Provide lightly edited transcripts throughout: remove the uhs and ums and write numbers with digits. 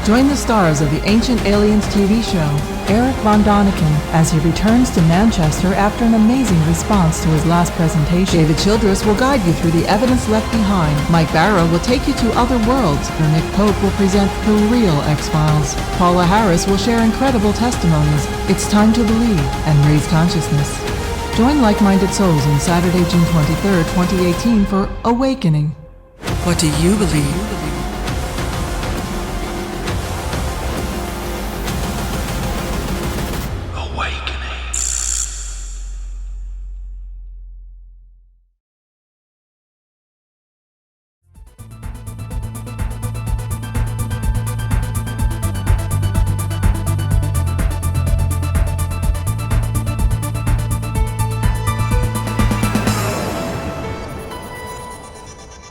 Join the stars of the Ancient Aliens TV show, Eric Von Doniken, as he returns to Manchester after an amazing response to his last presentation. David Childress will guide you through the evidence left behind. Mike Barrow will take you to other worlds, where Nick Pope will present the real X-Files. Paula Harris will share incredible testimonies. It's time to believe and raise consciousness. Join like-minded souls on Saturday, June 23rd, 2018 for Awakening. What do you believe?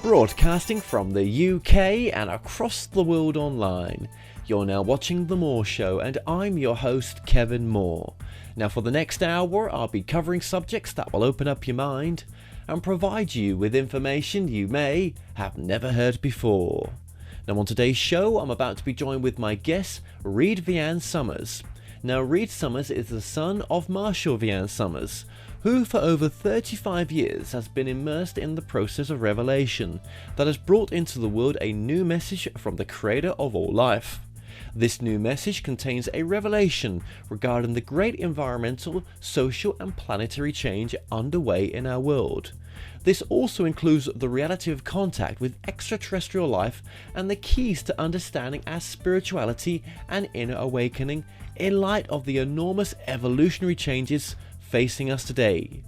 Broadcasting from the UK and across the world online. You're now watching The Moore Show and I'm your host Kevin Moore. Now for the next hour I'll be covering subjects that will open up your mind and provide you with information you may have never heard before. Now on today's show I'm about to be joined with my guest Reid Vian Summers. Now Reid Summers is the son of Marshall Vian Summers, who for over 35 years has been immersed in the process of revelation that has brought into the world a new message from the creator of all life. This new message contains a revelation regarding the great environmental, social and planetary change underway in our world. This also includes the reality of contact with extraterrestrial life and the keys to understanding our spirituality and inner awakening in light of the enormous evolutionary changes facing us today.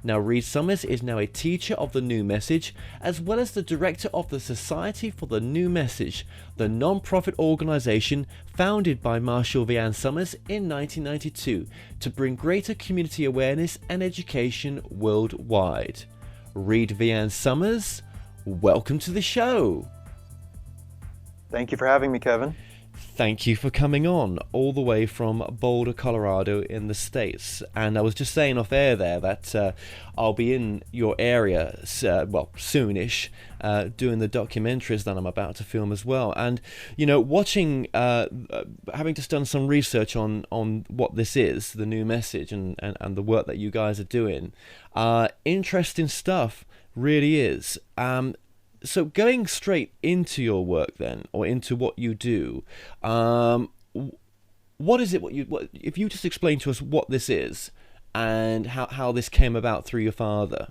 Now Reid Summers is now a teacher of the New Message as well as the director of the Society for the New Message, the non-profit organisation founded by Marshall Vian Summers in 1992 to bring greater community awareness and education worldwide. Reid Vian Summers, welcome to the show. Thank you for having me, Kevin. Thank you for coming on all the way from Boulder, Colorado in the States. And I was just saying off air there that I'll be in your area, soonish, doing the documentaries that I'm about to film as well. And, you know, watching, having just done some research on what this is, the New Message and the work that you guys are doing, interesting stuff, really is. So going straight into your work then, or into what you do, what is it? If you just explain to us what this is and how this came about through your father.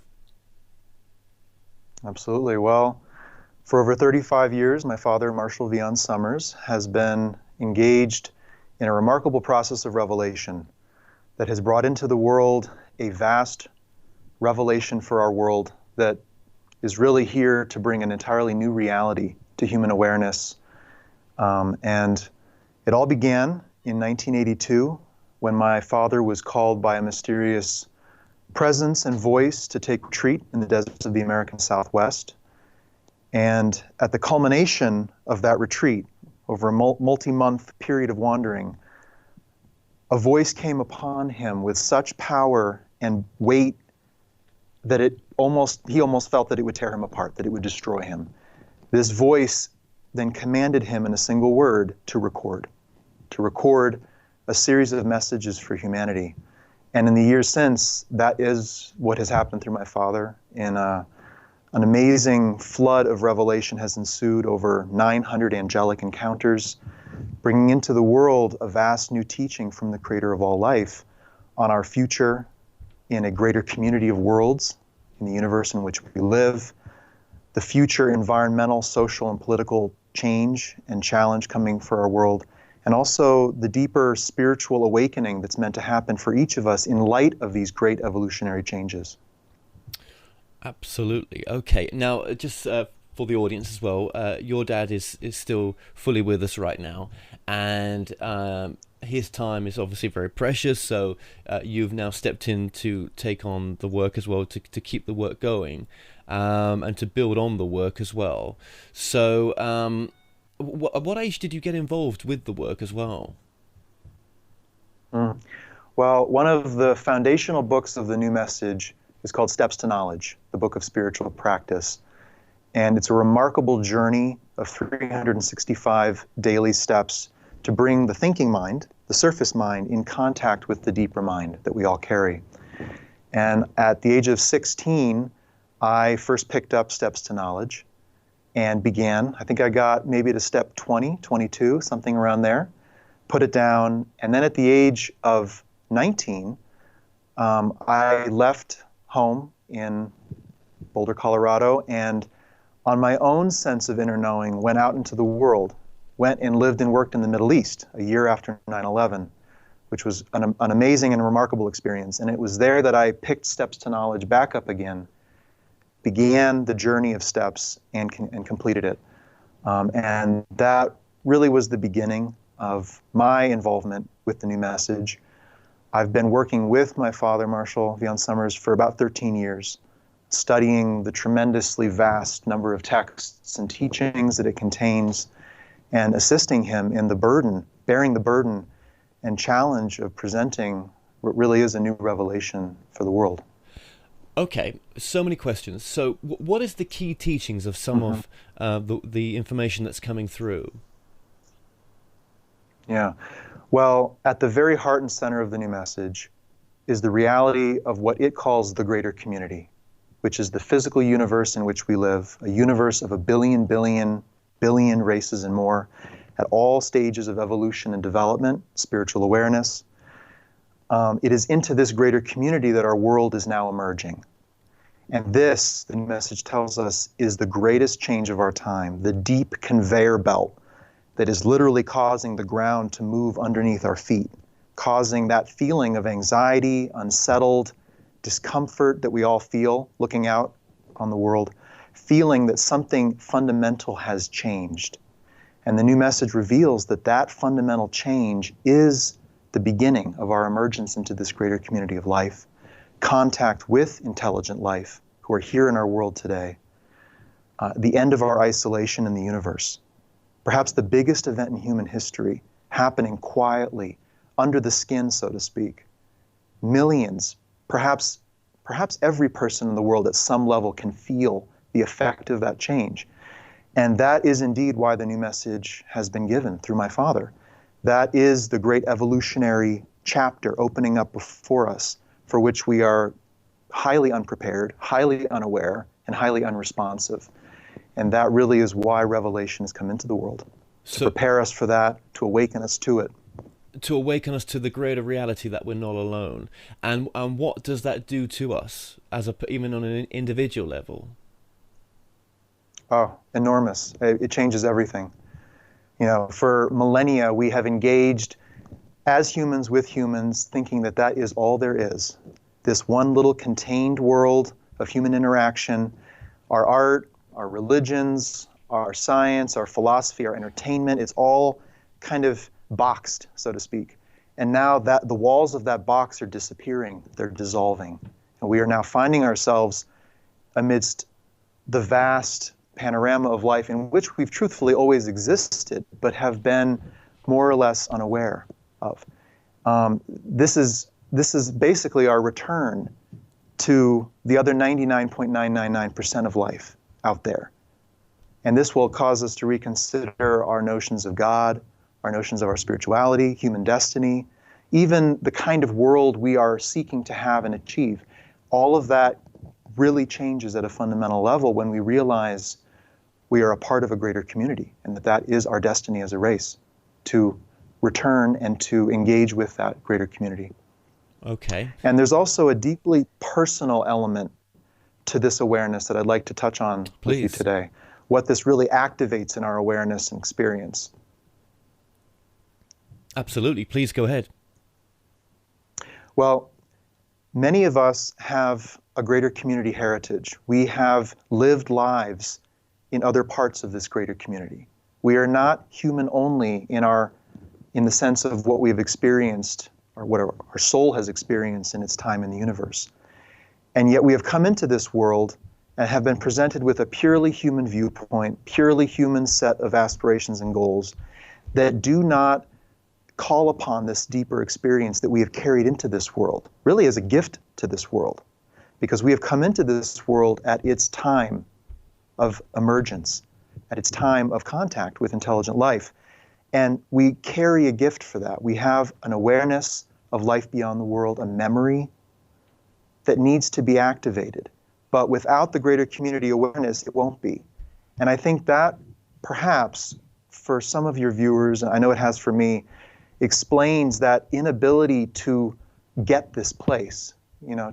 Absolutely. Well, for over 35 years, my father, Marshall Vian Summers, has been engaged in a remarkable process of revelation that has brought into the world a vast revelation for our world that is really here to bring an entirely new reality to human awareness. And it all began in 1982 when my father was called by a mysterious presence and voice to take retreat in the deserts of the American Southwest. And at the culmination of that retreat, over a multi-month period of wandering, a voice came upon him with such power and weight that he almost felt that it would tear him apart, that it would destroy him. This voice then commanded him in a single word to record a series of messages for humanity. And in the years since, that is what has happened through my father. And an amazing flood of revelation has ensued, over 900 angelic encounters, bringing into the world a vast new teaching from the creator of all life on our future in a greater community of worlds, in the universe in which we live, the future environmental, social, and political change and challenge coming for our world, and also the deeper spiritual awakening that's meant to happen for each of us in light of these great evolutionary changes. Absolutely. Okay. Now, just for the audience as well, your dad is still fully with us right now, and his time is obviously very precious, so you've now stepped in to take on the work as well, to keep the work going, and to build on the work as well. So what age did you get involved with the work as well? Well, one of the foundational books of the New Message is called Steps to Knowledge, the book of spiritual practice. And it's a remarkable journey of 365 daily steps to bring the thinking mind, the surface mind, in contact with the deeper mind that we all carry. And at the age of 16, I first picked up steps to knowledge and began. I think I got maybe to step 20, 22, something around there, put it down. And then at the age of 19, I left home in Boulder, Colorado, and on my own sense of inner knowing, went out into the world, went and lived and worked in the Middle East a year after 9/11, which was an amazing and remarkable experience. And it was there that I picked steps to knowledge back up again, began the journey of steps, and completed it. And that really was the beginning of my involvement with the new message. I've been working with my father, Marshall Vian Summers, for about 13 years, studying the tremendously vast number of texts and teachings that it contains, and assisting him in the burden, bearing the burden and challenge of presenting what really is a new revelation for the world. Okay, so many questions. So what is the key teachings of some of the information that's coming through? Yeah, well, at the very heart and center of the new message is the reality of what it calls the greater community, which is the physical universe in which we live, a universe of a billion races and more, at all stages of evolution and development, spiritual awareness. It is into this greater community that our world is now emerging. And this, the message tells us, is the greatest change of our time, the deep conveyor belt that is literally causing the ground to move underneath our feet, causing that feeling of anxiety, unsettled, discomfort that we all feel looking out on the world, feeling that something fundamental has changed. And the new message reveals that that fundamental change is the beginning of our emergence into this greater community of life, contact with intelligent life who are here in our world today, the end of our isolation in the universe, perhaps the biggest event in human history happening quietly, under the skin, so to speak. Millions, perhaps every person in the world at some level can feel the effect of that change. And that is indeed why the new message has been given through my father. That is the great evolutionary chapter opening up before us, for which we are highly unprepared, highly unaware, and highly unresponsive. And that really is why revelation has come into the world, to prepare us for that, to awaken us to it. To awaken us to the greater reality that we're not alone. And what does that do to us, even on an individual level? Oh, enormous. It changes everything. You know, for millennia, we have engaged as humans with humans, thinking that that is all there is. This one little contained world of human interaction, our art, our religions, our science, our philosophy, our entertainment, it's all kind of boxed, so to speak. And now that the walls of that box are disappearing, they're dissolving. And we are now finding ourselves amidst the vast panorama of life in which we've truthfully always existed, but have been more or less unaware of. This is basically our return to the other 99.999% of life out there. And this will cause us to reconsider our notions of God, our notions of our spirituality, human destiny, even the kind of world we are seeking to have and achieve. All of that really changes at a fundamental level when we realize we are a part of a greater community, and that is our destiny as a race, to return and to engage with that greater community. Okay. And there's also a deeply personal element to this awareness that I'd like to touch on with you today, what this really activates in our awareness and experience. Absolutely. Please go ahead. Well, many of us have a greater community heritage. We have lived lives in other parts of this greater community. We are not human only in the sense of what we've experienced or what our soul has experienced in its time in the universe. And yet we have come into this world and have been presented with a purely human viewpoint, purely human set of aspirations and goals that do not call upon this deeper experience that we have carried into this world, really as a gift to this world, because we have come into this world at its time of emergence, at its time of contact with intelligent life. And we carry a gift for that. We have an awareness of life beyond the world, a memory that needs to be activated. But without the greater community awareness, it won't be. And I think that perhaps for some of your viewers, and I know it has for me, explains that inability to get this place,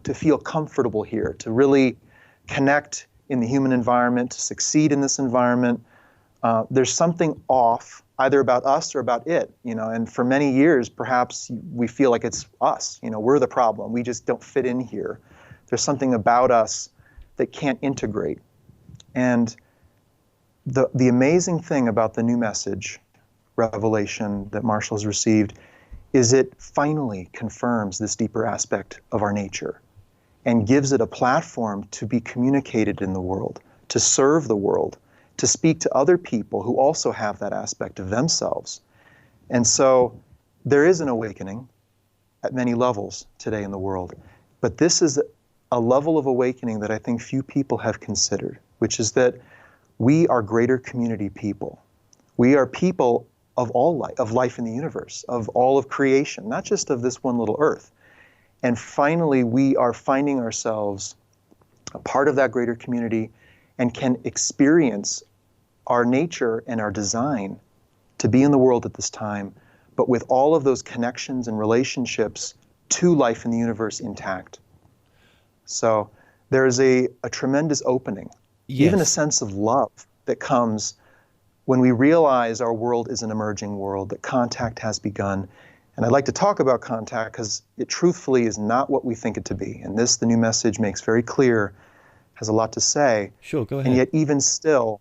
to feel comfortable here, to really connect in the human environment, to succeed in this environment. There's something off, either about us or about it, and for many years, perhaps we feel like it's us, we're the problem. We just don't fit in here. There's something about us that can't integrate. And the amazing thing about the new message, revelation that Marshall has received, is it finally confirms this deeper aspect of our nature and gives it a platform to be communicated in the world, to serve the world, to speak to other people who also have that aspect of themselves. And so there is an awakening at many levels today in the world, but this is a level of awakening that I think few people have considered, which is that we are greater community people. We are people of all life, of life in the universe, of all of creation, not just of this one little earth. And finally, we are finding ourselves a part of that greater community and can experience our nature and our design to be in the world at this time, but with all of those connections and relationships to life in the universe intact. So there is a tremendous opening, even a sense of love that comes when we realize our world is an emerging world, that contact has begun. And I'd like to talk about contact because it truthfully is not what we think it to be. And this, the new message makes very clear, has a lot to say. Sure, go ahead. And yet even still,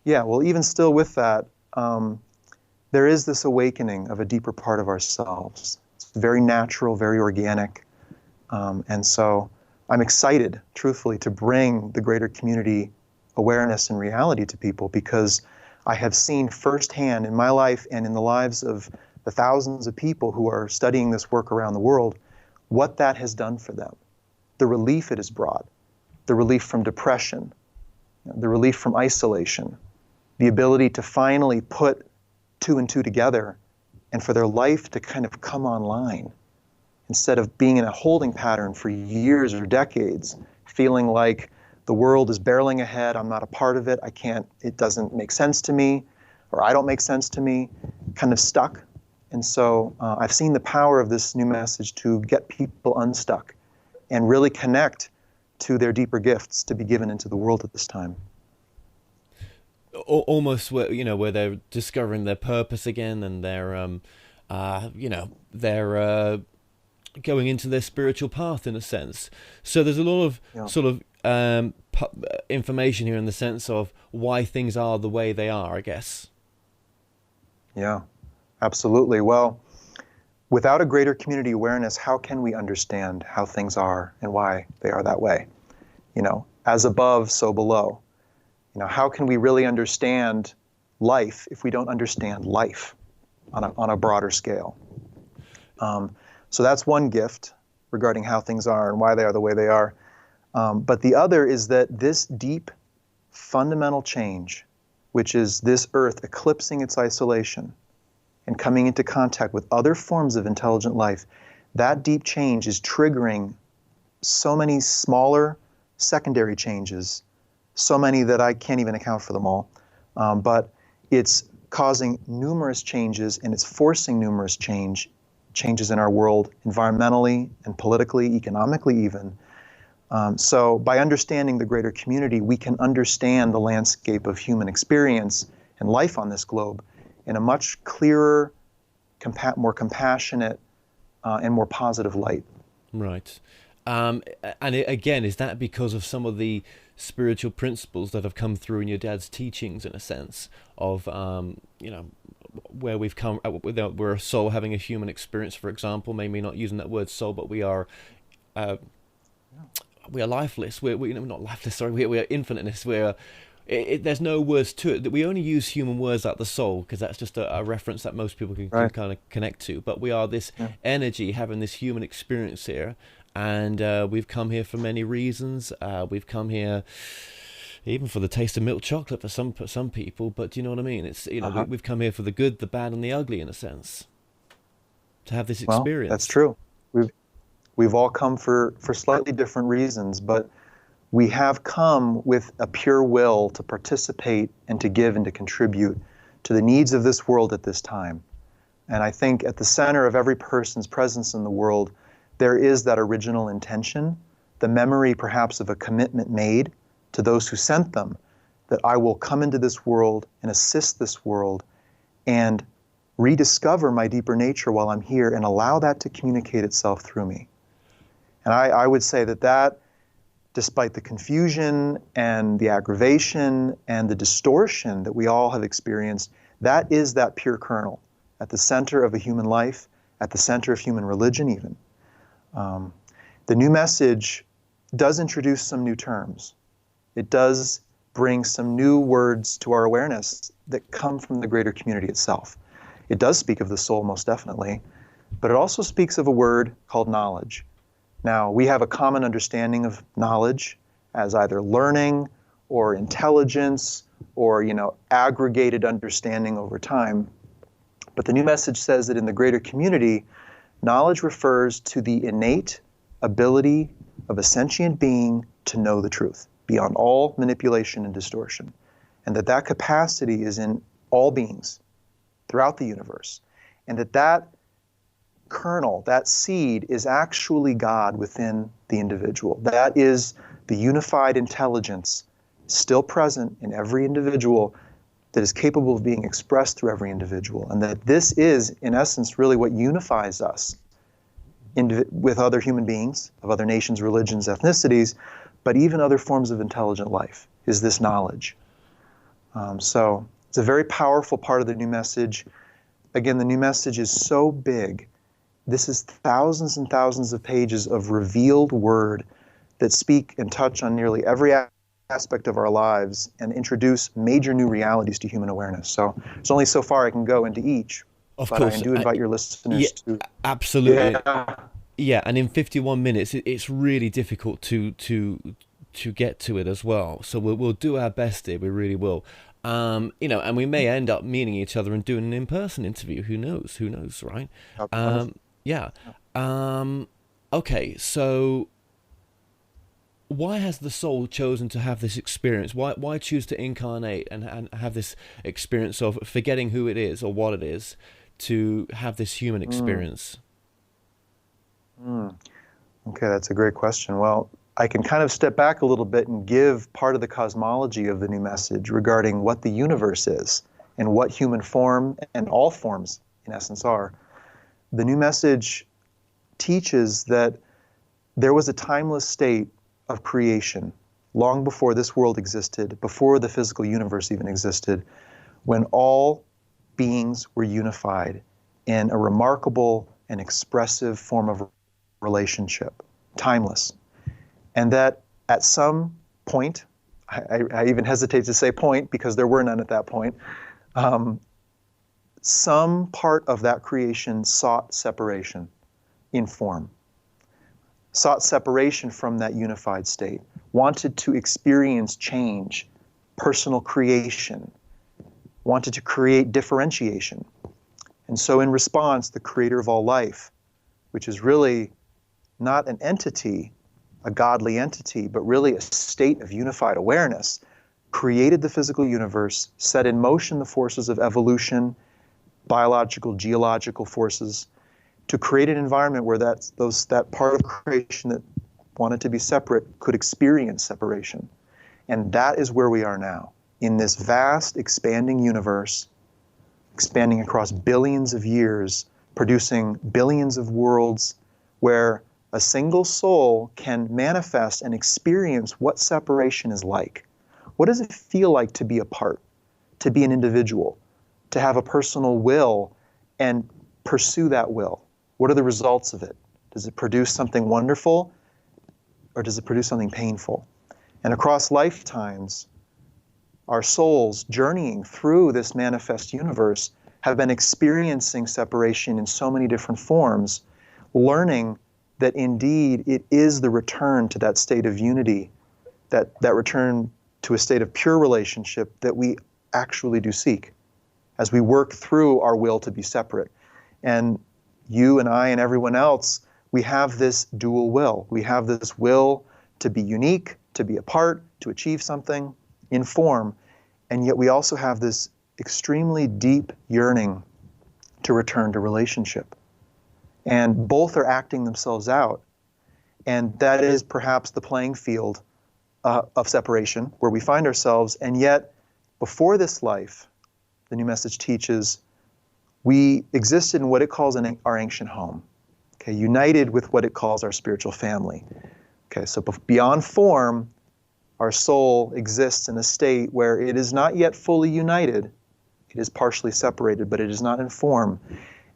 even still with that, there is this awakening of a deeper part of ourselves. It's very natural, very organic. And so I'm excited, truthfully, to bring the greater community awareness and reality to people, because I have seen firsthand in my life and in the lives of the thousands of people who are studying this work around the world, what that has done for them, the relief it has brought, the relief from depression, the relief from isolation, the ability to finally put two and two together and for their life to kind of come online instead of being in a holding pattern for years or decades, feeling like the world is barreling ahead, I'm not a part of it, it doesn't make sense to me, or I don't make sense to me, kind of stuck. And so I've seen the power of this new message to get people unstuck and really connect to their deeper gifts to be given into the world at this time. Almost where they're discovering their purpose again, and they're going into their spiritual path in a sense. So there's a lot of sort of information here in the sense of why things are the way they are, I guess. Yeah, absolutely. Well, without a greater community awareness, how can we understand how things are and why they are that way? As above, so below. How can we really understand life if we don't understand life on a broader scale? So that's one gift regarding how things are and why they are the way they are. But the other is that this deep, fundamental change, which is this Earth eclipsing its isolation and coming into contact with other forms of intelligent life, that deep change is triggering so many smaller secondary changes, so many that I can't even account for them all. But it's causing numerous changes, and it's forcing numerous changes in our world, environmentally and politically, economically even. So by understanding the greater community, we can understand the landscape of human experience and life on this globe in a much clearer, more compassionate, and more positive light. Right. Again, is that because of some of the spiritual principles that have come through in your dad's teachings, in a sense of, where we've come, we're a soul having a human experience, for example, maybe not using that word soul, but we are lifeless. We're not lifeless. Sorry, we are infiniteness. There's no words to it. That we only use human words like the soul because that's just a reference that most people can kind of connect to. But we are this energy having this human experience here, and we've come here for many reasons. We've come here, even for the taste of milk chocolate for some people. But do you know what I mean? It's, we've come here for the good, the bad, and the ugly, in a sense, to have this experience. Well, that's true. We've all come for slightly different reasons, but we have come with a pure will to participate and to give and to contribute to the needs of this world at this time. And I think at the center of every person's presence in the world, there is that original intention, the memory perhaps of a commitment made to those who sent them, that I will come into this world and assist this world and rediscover my deeper nature while I'm here and allow that to communicate itself through me. And I would say that despite the confusion and the aggravation and the distortion that we all have experienced, that is that pure kernel at the center of a human life, at the center of human religion even. The new message does introduce some new terms. It does bring some new words to our awareness that come from the greater community itself. It does speak of the soul, most definitely, but it also speaks of a word called knowledge. Now, we have a common understanding of knowledge as either learning or intelligence or, aggregated understanding over time. But the new message says that in the greater community, knowledge refers to the innate ability of a sentient being to know the truth beyond all manipulation and distortion, and that capacity is in all beings throughout the universe, and that kernel, that seed, is actually God within the individual. That is the unified intelligence still present in every individual that is capable of being expressed through every individual, and that this is, in essence, really what unifies us with other human beings of other nations, religions, ethnicities, but even other forms of intelligent life, is this knowledge. So it's a very powerful part of the new message. Again, the new message is so big. This is thousands and thousands of pages of revealed word that speak and touch on nearly every aspect of our lives and introduce major new realities to human awareness. So there's only so far I can go into each. Of but course. I do invite your listeners to... Absolutely. Yeah, and in 51 minutes, it's really difficult to get to it as well. So we'll do our best here. We really will. And we may end up meeting each other and doing an in-person interview. Who knows? Who knows, right? Yeah. Okay, so why has the soul chosen to have this experience? Why choose to incarnate and have this experience of forgetting who it is or what it is to have this human experience? Okay, that's a great question. Well, I can kind of step back a little bit and give part of the cosmology of the new message regarding what the universe is and what human form and all forms, in essence, are. The new message teaches that there was a timeless state of creation long before this world existed, before the physical universe even existed, when all beings were unified in a remarkable and expressive form of relationship, timeless. And that at some point, I even hesitate to say point because there were none at that point, some part of that creation sought separation in form, sought separation from that unified state, wanted to experience change, personal creation, wanted to create differentiation. And so in response, the creator of all life, which is really not an entity, a godly entity, but really a state of unified awareness, created the physical universe, set in motion the forces of evolution, biological, geological forces, to create an environment where that part of creation that wanted to be separate could experience separation. And that is where we are now, in this vast, expanding universe, expanding across billions of years, producing billions of worlds, where a single soul can manifest and experience what separation is like. What does it feel like to be apart, to be an individual, to have a personal will and pursue that will? What are the results of it? Does it produce something wonderful or does it produce something painful? And across lifetimes, our souls journeying through this manifest universe have been experiencing separation in so many different forms, learning that indeed it is the return to that state of unity, that return to a state of pure relationship that we actually do seek as we work through our will to be separate. And you and I and everyone else, we have this dual will. We have this will to be unique, to be apart, to achieve something in form, and yet we also have this extremely deep yearning to return to relationship. And both are acting themselves out. And that is perhaps the playing field of separation where we find ourselves. And yet, before this life, the new message teaches, we existed in what it calls our ancient home, okay, united with what it calls our spiritual family. Okay, so beyond form, our soul exists in a state where it is not yet fully united. It is partially separated, but it is not in form.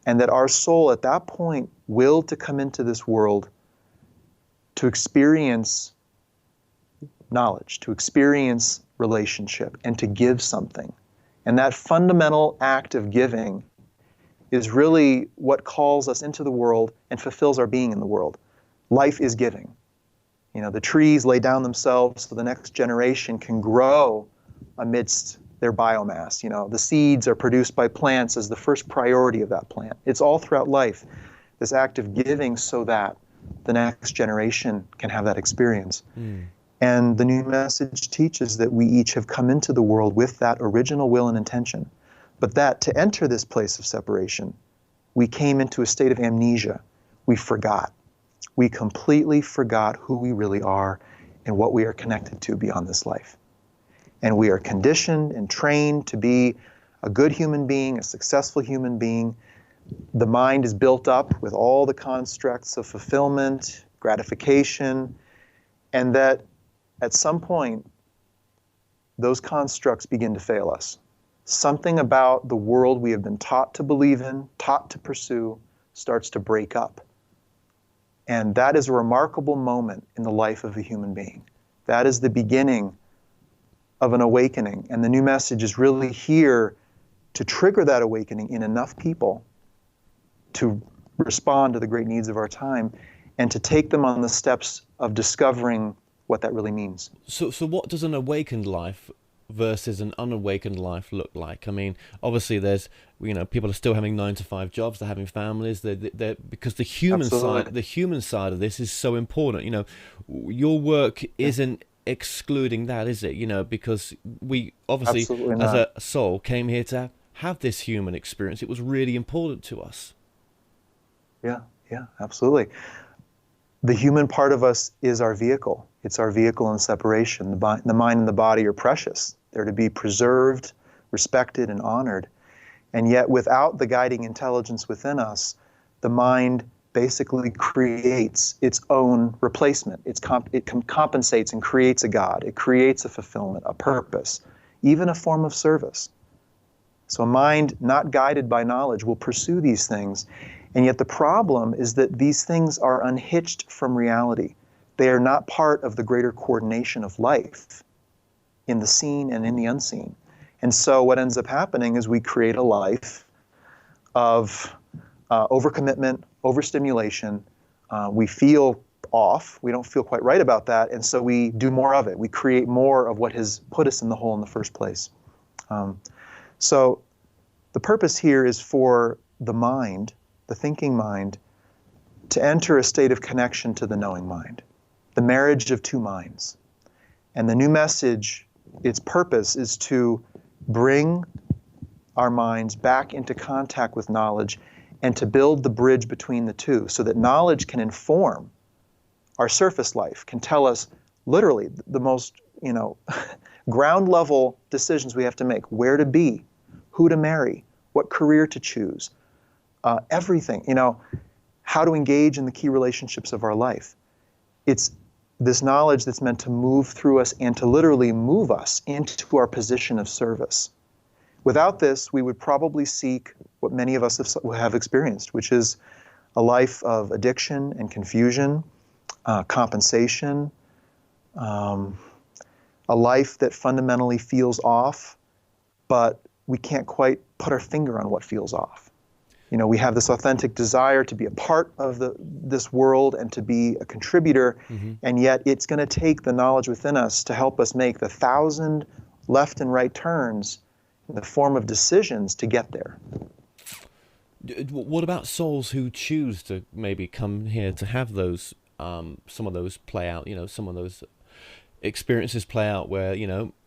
And that our soul at that point willed to come into this world to experience knowledge, to experience relationship, and to give something. And that fundamental act of giving is really what calls us into the world and fulfills our being in the world. Life is giving. You know, the trees lay down themselves so the next generation can grow amidst their biomass. You know, the seeds are produced by plants as the first priority of that plant. It's all throughout life, this act of giving so that the next generation can have that experience. And the new message teaches that we each have come into the world with that original will and intention, but that to enter this place of separation, we came into a state of amnesia. We forgot. We completely forgot who we really are and what we are connected to beyond this life. And we are conditioned and trained to be a good human being, a successful human being. The mind is built up with all the constructs of fulfillment, gratification, and that at some point, those constructs begin to fail us. Something about the world we have been taught to believe in, taught to pursue, starts to break up. And that is a remarkable moment in the life of a human being. That is the beginning of an awakening. And the new message is really here to trigger that awakening in enough people to respond to the great needs of our time and to take them on the steps of discovering what that really means. So what does an awakened life versus an unawakened life look like? I mean, obviously there's, you know, people are still having 9-to-5 jobs, they're having families, they're because the human side of this is so important. You know, your work isn't excluding that, is it? You know, because we obviously as a soul came here to have this human experience. It was really important to us. Yeah, absolutely. The human part of us is our vehicle. It's our vehicle in separation. The mind and the body are precious. They're to be preserved, respected, and honored. And yet, without the guiding intelligence within us, the mind basically creates its own replacement. It compensates and creates a God. It creates a fulfillment, a purpose, even a form of service. So a mind not guided by knowledge will pursue these things. And yet the problem is that these things are unhitched from reality. They are not part of the greater coordination of life in the seen and in the unseen. And so what ends up happening is we create a life of overcommitment, overstimulation. We feel off. We don't feel quite right about that. And so we do more of it. We create more of what has put us in the hole in the first place. So the purpose here is for the mind, the thinking mind, to enter a state of connection to the knowing mind, the marriage of two minds. And the new message, its purpose is to bring our minds back into contact with knowledge and to build the bridge between the two so that knowledge can inform our surface life, can tell us literally the most, ground level decisions we have to make, where to be, who to marry, what career to choose, everything, how to engage in the key relationships of our life. It's this knowledge that's meant to move through us and to literally move us into our position of service. Without this, we would probably seek what many of us have experienced, which is a life of addiction and confusion, compensation, a life that fundamentally feels off, but we can't quite put our finger on what feels off. We have this authentic desire to be a part of this world and to be a contributor, and yet it's going to take the knowledge within us to help us make the 1,000 left and right turns in the form of decisions to get there. What about souls who choose to maybe come here to have those, some of those play out, some of those experiences play out where,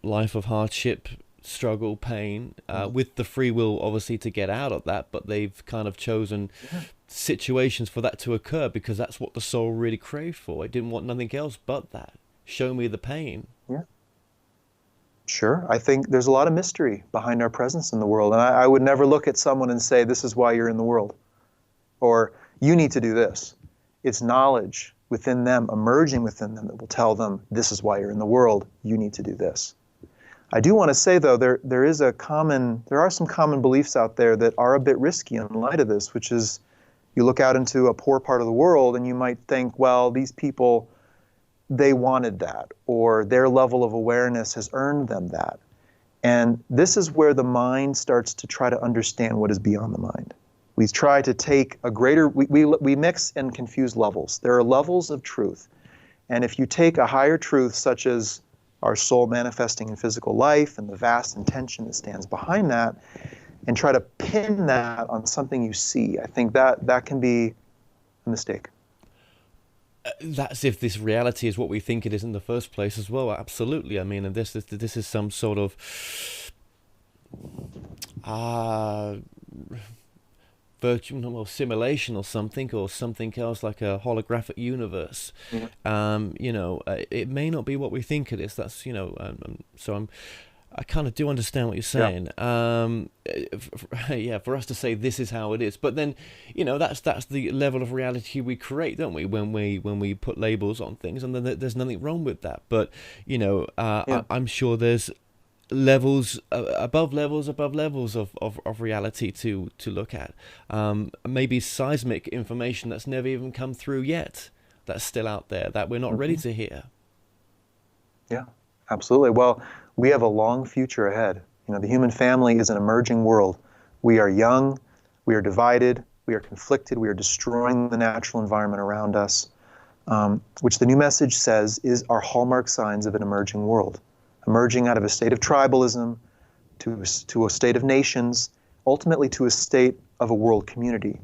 life of hardship, struggle, pain, with the free will obviously to get out of that, but they've kind of chosen situations for that to occur because that's what the soul really craved for. It didn't want nothing else but that. Show me the pain. Yeah. Sure. I think there's a lot of mystery behind our presence in the world, and I would never look at someone and say, this is why you're in the world, or you need to do this. It's knowledge within them, emerging within them, that will tell them, this is why you're in the world, you need to do this. I do want to say, though, there are some common beliefs out there that are a bit risky in light of this, which is you look out into a poor part of the world and you might think, well, these people, they wanted that, or their level of awareness has earned them that. And this is where the mind starts to try to understand what is beyond the mind. We try to take a greater, we mix and confuse levels. There are levels of truth. And if you take a higher truth, such as our soul manifesting in physical life and the vast intention that stands behind that, and try to pin that on something you see, I think that can be a mistake. That's if this reality is what we think it is in the first place as well. Absolutely. I mean, and this is some sort of virtual simulation or something else, like a holographic universe. It may not be what we think it is. That's I kind of do understand what you're saying. For us to say this is how it is, but then that's the level of reality we create, don't we? When we put labels on things, and then there's nothing wrong with that. But I'm sure there's levels above levels of reality to look at. Maybe seismic information that's never even come through yet, that's still out there that we're not ready to hear. Yeah, absolutely. Well, we have a long future ahead. The human family is an emerging world. We are young, we are divided, we are conflicted, we are destroying the natural environment around us, which the new message says is our hallmark signs of an emerging world. Emerging out of a state of tribalism to a state of nations, ultimately to a state of a world community.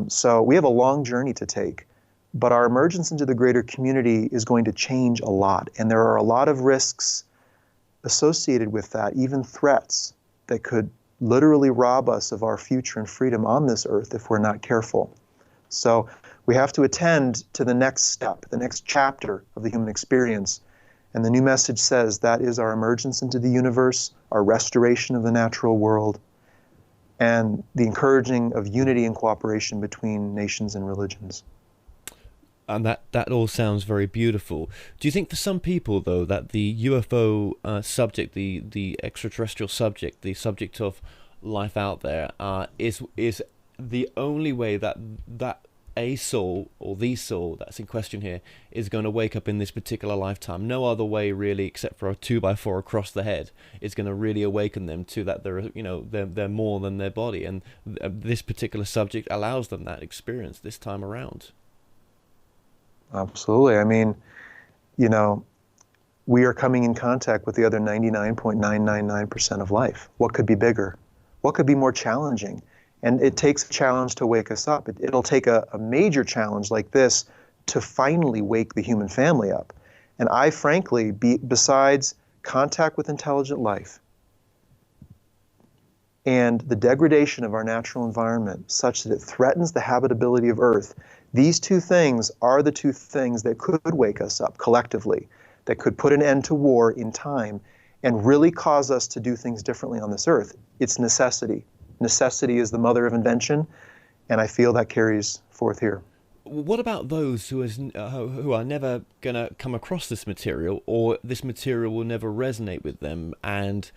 So we have a long journey to take, but our emergence into the greater community is going to change a lot, and there are a lot of risks associated with that, even threats that could literally rob us of our future and freedom on this earth if we're not careful. So we have to attend to the next step, the next chapter of the human experience. And the new message says that is our emergence into the universe, our restoration of the natural world, and the encouraging of unity and cooperation between nations and religions. And that all sounds very beautiful. Do you think for some people, though, that the UFO subject, the extraterrestrial subject, the subject of life out there, is the only way that a soul, or the soul that's in question here, is going to wake up in this particular lifetime? No other way, really, except for a 2x4 across the head, is going to really awaken them to that they're more than their body, and this particular subject allows them that experience this time around. Absolutely. I mean, we are coming in contact with the other 99.999% of life. What could be bigger? What could be more challenging? And it takes a challenge to wake us up. It'll take a major challenge like this to finally wake the human family up. And I frankly, besides contact with intelligent life and the degradation of our natural environment such that it threatens the habitability of Earth, these two things are the two things that could wake us up collectively, that could put an end to war in time and really cause us to do things differently on this earth. It's necessity. Necessity is the mother of invention, and I feel that carries forth here. What about those who are never going to come across this material, or this material will never resonate with them, and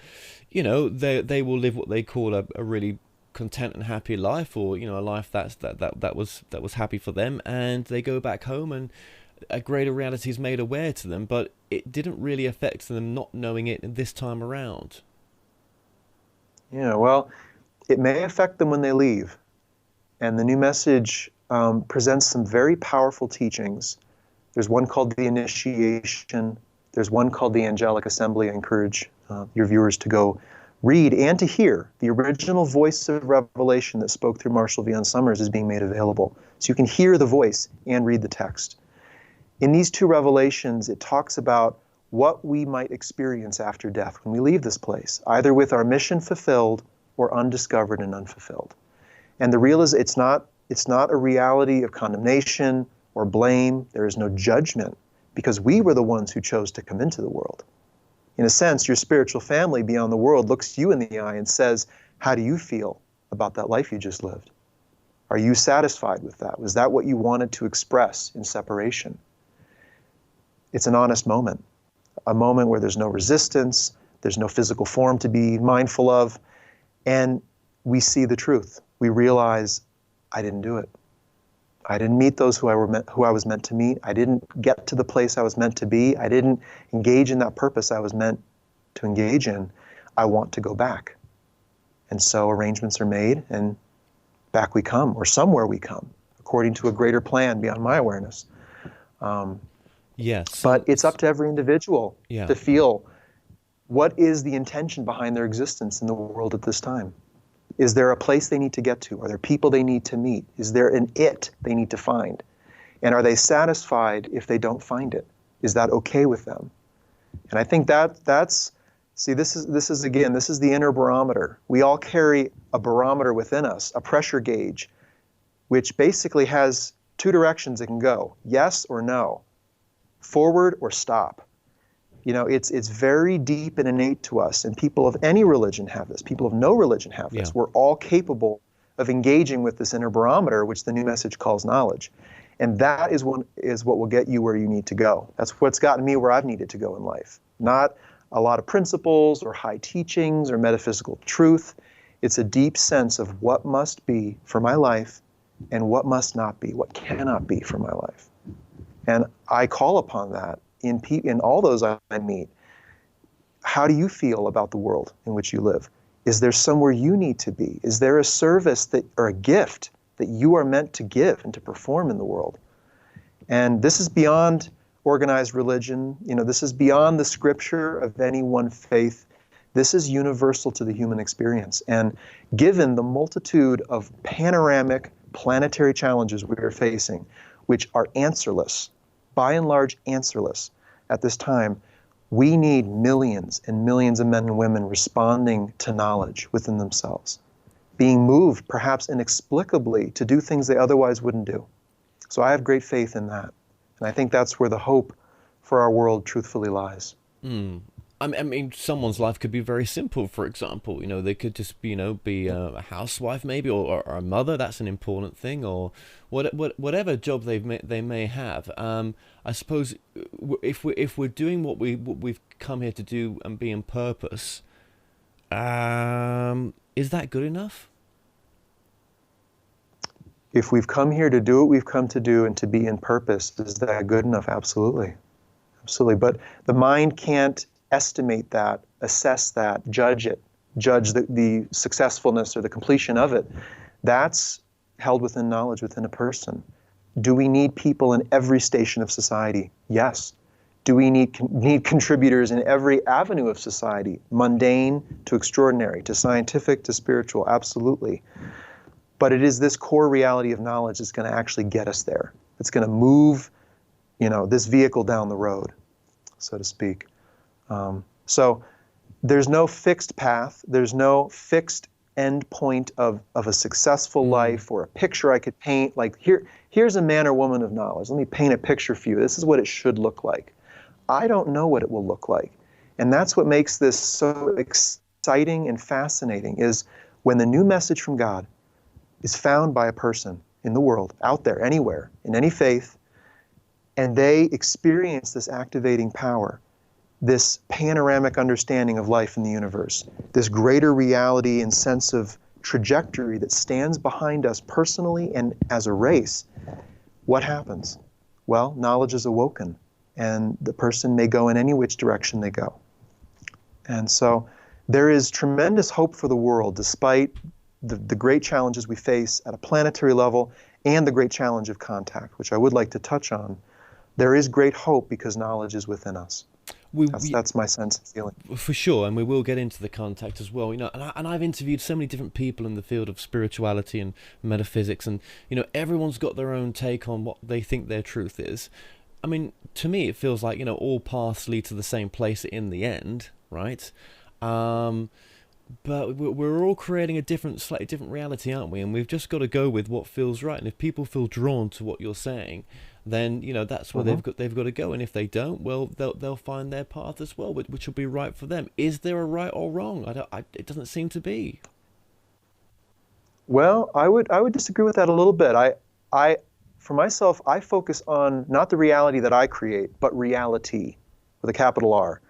they will live what they call a really content and happy life, or a life that was happy for them, and they go back home and a greater reality is made aware to them, but it didn't really affect them not knowing it this time around? Yeah, well, it may affect them when they leave, And the new message presents some very powerful teachings. There's one called the Initiation. There's one called the Angelic Assembly. I encourage your viewers to go read and to hear. The original voice of revelation that spoke through Marshall Vian Summers is being made available. So you can hear the voice and read the text. In these two revelations, it talks about what we might experience after death when we leave this place, either with our mission fulfilled or undiscovered and unfulfilled. And the real is it's not a reality of condemnation or blame. There is no judgment because we were the ones who chose to come into the world. In a sense, your spiritual family beyond the world looks you in the eye and says, how do you feel about that life you just lived? Are you satisfied with that? Was that what you wanted to express in separation? It's an honest moment, a moment where there's no resistance, there's no physical form to be mindful of, and we see the truth. We realize, I didn't do it. I didn't meet those who I was meant to meet. I didn't get to the place I was meant to be. I didn't engage in that purpose I was meant to engage in. I want to go back. And so arrangements are made, and back we come, or somewhere we come, according to a greater plan beyond my awareness. Yes. But it's up to every individual Yeah. to feel what is the intention behind their existence in the world at this time. Is there a place they need to get to? Are there people they need to meet? Is there an it they need to find? And are they satisfied if they don't find it? Is that okay with them? And I think that's this is the inner barometer. We all carry a barometer within us, a pressure gauge, which basically has two directions it can go, yes or no, forward or stop. You know, it's very deep and innate to us, and people of any religion have this. People of no religion have this. Yeah. We're all capable of engaging with this inner barometer, which the new message calls knowledge. And that is what will get you where you need to go. That's what's gotten me where I've needed to go in life. Not a lot of principles or high teachings or metaphysical truth. It's a deep sense of what must be for my life and what must not be, what cannot be for my life. And I call upon that in all those I meet. How do you feel about the world in which you live? Is there somewhere you need to be? Is there a service or a gift that you are meant to give and to perform in the world? And this is beyond organized religion. You know, this is beyond the scripture of any one faith. This is universal to the human experience. And given the multitude of panoramic planetary challenges we are facing, which are answerless, by and large answerless at this time, we need millions and millions of men and women responding to knowledge within themselves, being moved perhaps inexplicably to do things they otherwise wouldn't do. So I have great faith in that. And I think that's where the hope for our world truthfully lies. I mean, someone's life could be very simple. For example, you know, they could just, you know, be a housewife maybe, or a mother. That's an important thing, or whatever job they may have. I suppose if we're doing what we've come here to do and be in purpose, is that good enough? If we've come here to do what we've come to do and to be in purpose, is that good enough? Absolutely. Absolutely. But the mind can't estimate that, assess that, judge it, judge the successfulness or the completion of it. That's held within knowledge within a person. Do we need people in every station of society? Yes. Do we need contributors in every avenue of society, mundane to extraordinary, to scientific to spiritual? Absolutely. But it is this core reality of knowledge that's going to actually get us there. It's going to move, you know, this vehicle down the road, so to speak. So there's no fixed path. There's no fixed end point of a successful life or a picture I could paint. Like here's a man or woman of knowledge. Let me paint a picture for you. This is what it should look like. I don't know what it will look like. And that's what makes this so exciting and fascinating, is when the new message from God is found by a person in the world, out there, anywhere, in any faith, and they experience this activating power, this panoramic understanding of life in the universe, this greater reality and sense of trajectory that stands behind us personally and as a race, what happens? Well, knowledge is awoken, and the person may go in any which direction they go. And so there is tremendous hope for the world, despite the great challenges we face at a planetary level and the great challenge of contact, which I would like to touch on, there is great hope because knowledge is within us. That's my sense and feeling. For sure, and we will get into the contact as well. And I've interviewed so many different people in the field of spirituality and metaphysics, and everyone's got their own take on what they think their truth is. I mean, to me, it feels like all paths lead to the same place in the end, right? But we're all creating a slightly different reality, aren't we? And we've just got to go with what feels right. And if people feel drawn to what you're saying, then that's where they've got to go. And if they don't, well, they'll find their path as well, which will be right for them. Is there a right or wrong? It doesn't seem to be. Well, I would disagree with that a little bit. For myself, I focus on not the reality that I create, but reality with a capital R.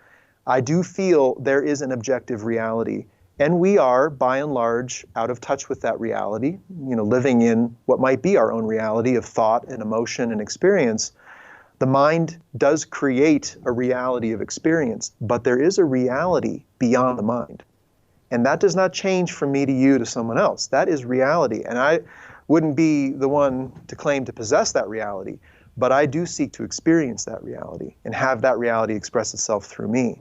I do feel there is an objective reality. And we are, by and large, out of touch with that reality, living in what might be our own reality of thought and emotion and experience. The mind does create a reality of experience, but there is a reality beyond the mind. And that does not change from me to you to someone else. That is reality. And I wouldn't be the one to claim to possess that reality, but I do seek to experience that reality and have that reality express itself through me.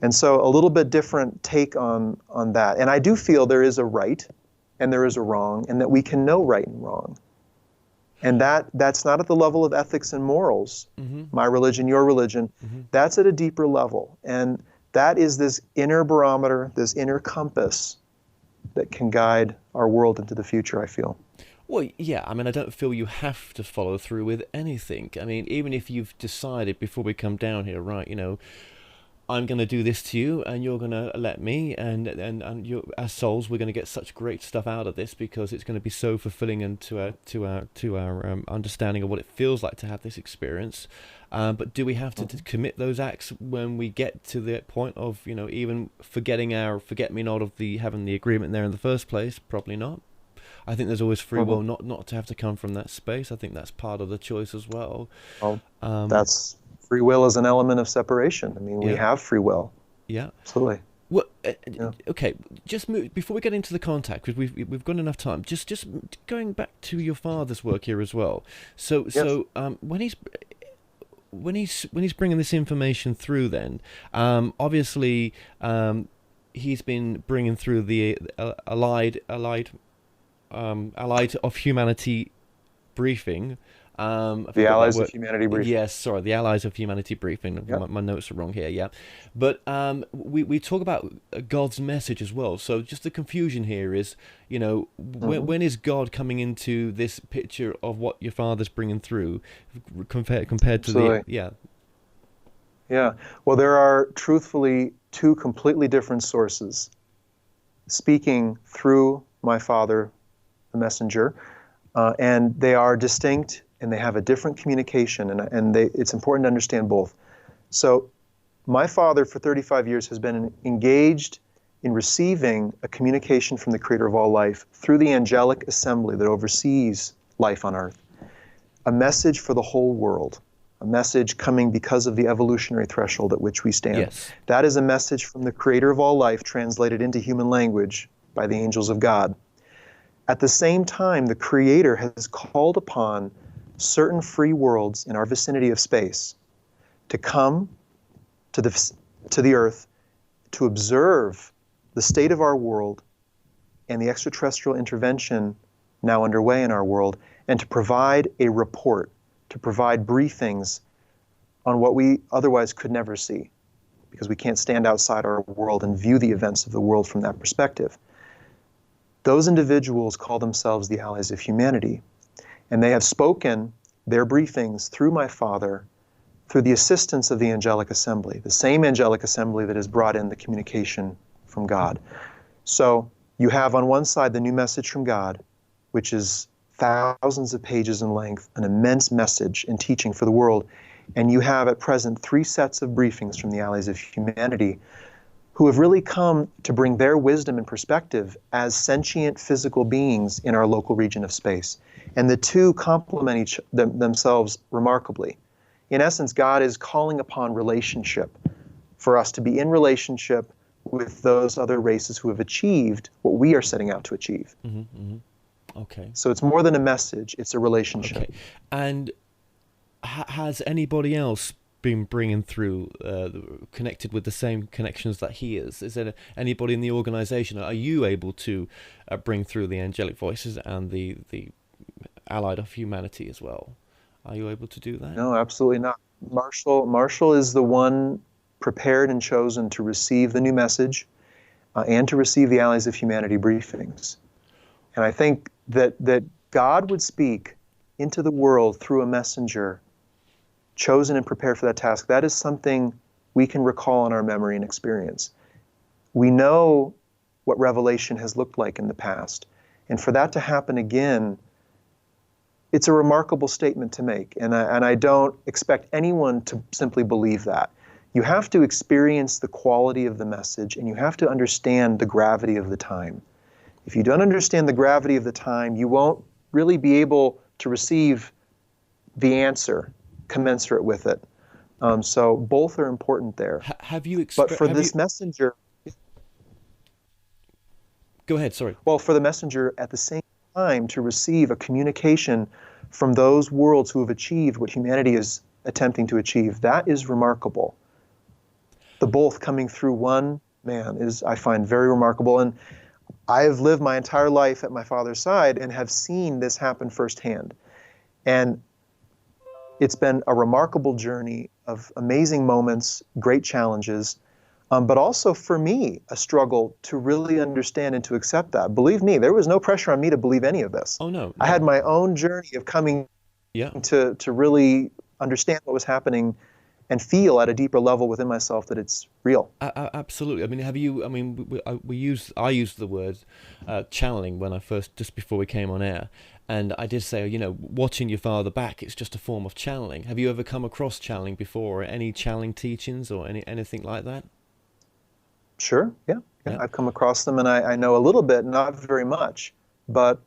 And so a little bit different take on that. And I do feel there is a right and there is a wrong, and that we can know right and wrong. And that's not at the level of ethics and morals, my religion, your religion. That's at a deeper level. And that is this inner barometer, this inner compass that can guide our world into the future, I feel. Well, yeah, I mean, I don't feel you have to follow through with anything. I mean, even if you've decided before we come down here, right, I'm going to do this to you, and you're going to let me, and you, as souls, we're going to get such great stuff out of this because it's going to be so fulfilling and to our understanding of what it feels like to have this experience. But do we have to commit those acts when we get to the point of even forgetting our forget-me-not of having the agreement there in the first place? Probably not. I think there's always free will not to have to come from that space. I think that's part of the choice as well. That's free will is an element of separation. I mean, we have free will. Yeah, absolutely. Well, okay. Just move, before we get into the contact, because we've got enough time. Just going back to your father's work here as well. So when he's bringing this information through, then obviously he's been bringing through the Allied of Humanity briefing. The Allies of Humanity Briefing. Yes, sorry, the Allies of Humanity Briefing. Yep. My notes are wrong here, yeah. But we talk about God's message as well. So just the confusion here is, when is God coming into this picture of what your father's bringing through compared to Yeah. Well, there are truthfully two completely different sources speaking through my father, the messenger, and they are distinct. And they have a different communication, and it's important to understand both. So my father, for 35 years, has been engaged in receiving a communication from the Creator of all life through the angelic assembly that oversees life on Earth. A message for the whole world, a message coming because of the evolutionary threshold at which we stand. Yes. That is a message from the Creator of all life translated into human language by the angels of God. At the same time, the Creator has called upon certain free worlds in our vicinity of space to come to the Earth to observe the state of our world and the extraterrestrial intervention now underway in our world, and to provide a report, to provide briefings on what we otherwise could never see, because we can't stand outside our world and view the events of the world from that perspective. Those individuals call themselves the Allies of Humanity. And they have spoken their briefings through my father, through the assistance of the angelic assembly, the same angelic assembly that has brought in the communication from God. So you have on one side the new message from God, which is thousands of pages in length, an immense message and teaching for the world. And you have at present 3 sets of briefings from the Allies of Humanity, who have really come to bring their wisdom and perspective as sentient physical beings in our local region of space. And the two complement themselves remarkably. In essence, God is calling upon relationship, for us to be in relationship with those other races who have achieved what we are setting out to achieve. Okay. So it's more than a message, it's a relationship. Okay. And has anybody else been bringing through, connected with the same connections that he is? Is there anybody in the organization? Are you able to bring through the angelic voices and the Allied of Humanity as well? Are you able to do that? No, absolutely not. Marshall is the one prepared and chosen to receive the new message and to receive the Allies of Humanity briefings. And I think that God would speak into the world through a messenger chosen and prepared for that task. That is something we can recall in our memory and experience. We know what revelation has looked like in the past. And for that to happen again, it's a remarkable statement to make. And I don't expect anyone to simply believe that. You have to experience the quality of the message, and you have to understand the gravity of the time. If you don't understand the gravity of the time, you won't really be able to receive the answer commensurate with it. So both are important there. Have you? But for this messenger, go ahead. Sorry. Well, for the messenger at the same time to receive a communication from those worlds who have achieved what humanity is attempting to achieve, that is remarkable. The both coming through one man is, I find, very remarkable. And I have lived my entire life at my father's side and have seen this happen firsthand. And it's been a remarkable journey of amazing moments, great challenges, but also for me, a struggle to really understand and to accept that. Believe me, there was no pressure on me to believe any of this. Oh, no. I had my own journey of coming to really understand what was happening and feel at a deeper level within myself that it's real. Absolutely. I mean, have you? I mean, I used the word channeling when just before we came on air, and I did say, watching your father back, it's just a form of channeling. Have you ever come across channeling before, or any channeling teachings, or anything like that? Sure. Yeah. I've come across them, and I know a little bit, not very much, but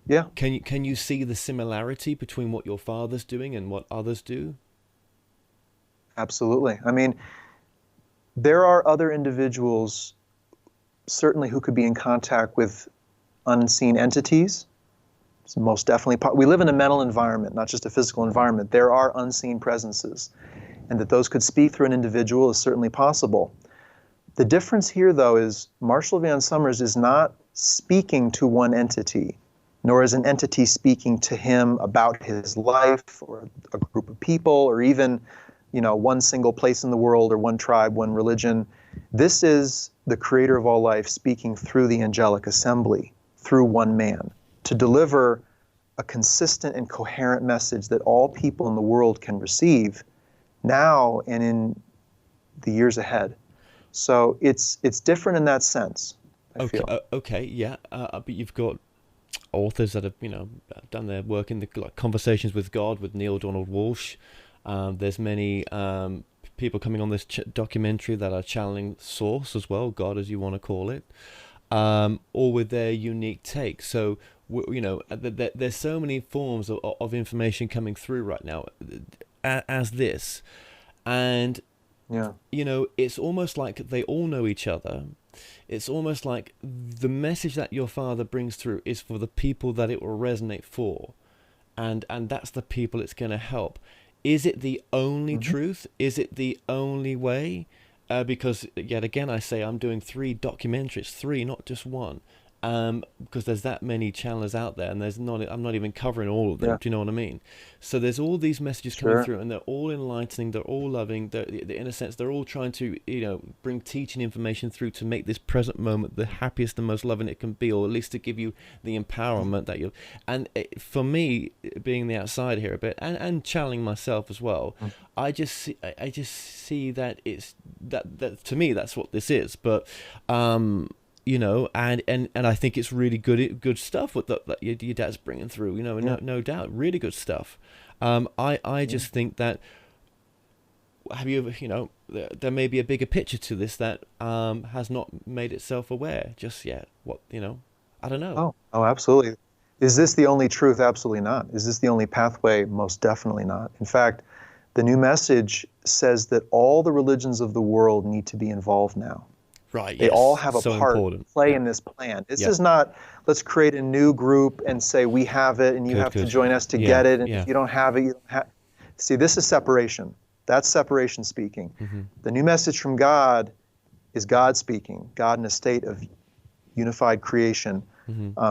yeah. Can you see the similarity between what your father's doing and what others do? Absolutely. I mean, there are other individuals certainly who could be in contact with unseen entities. It's most definitely. We live in a mental environment, not just a physical environment. There are unseen presences, and that those could speak through an individual is certainly possible. The difference here, though, is Marshall Vian Summers is not speaking to one entity, nor is an entity speaking to him about his life or a group of people or even one single place in the world or one tribe, one religion. This is the creator of all life speaking through the angelic assembly, through one man, to deliver a consistent and coherent message that all people in the world can receive now and in the years ahead. So it's different in that sense, I feel. Okay, yeah. But you've got authors that have, done their work in the Conversations with God with Neil Donald Walsh. There's many people coming on this documentary that are channeling Source as well, God as you want to call it, all with their unique take. So, there's so many forms of information coming through right now as this. And, it's almost like they all know each other. It's almost like the message that your father brings through is for the people that it will resonate for. And that's the people it's going to help. Is it the only truth? Is it the only way? Because yet again, I say I'm doing 3 documentaries, 3, not just one, because there's that many channels out there, and I'm not even covering all of them. Yeah. Do you know what I mean? So there's all these messages coming through, and they're all enlightening, they're all loving. In a sense, they're all trying to bring teaching information through to make this present moment the happiest and most loving it can be, or at least to give you the empowerment that you. And for me, being the outside here a bit, and channeling myself as well, I just see that it's that to me that's what this is. But and I think it's really good stuff with that your dad's bringing through, no doubt, really good stuff. I just think that, have you ever, there may be a bigger picture to this that has not made itself aware just yet. I don't know. Oh, absolutely. Is this the only truth? Absolutely not. Is this the only pathway? Most definitely not. In fact, the new message says that all the religions of the world need to be involved now. Right, They all yes. have a So part to important. play Yeah. in this plan. This Yeah. is not, let's create a new group and say we have it and you Good, have to good. join us to Yeah, get it. And yeah. if you don't have it, you don't have. See, this is separation. That's separation speaking. The new message from God is God speaking, God in a state of unified creation.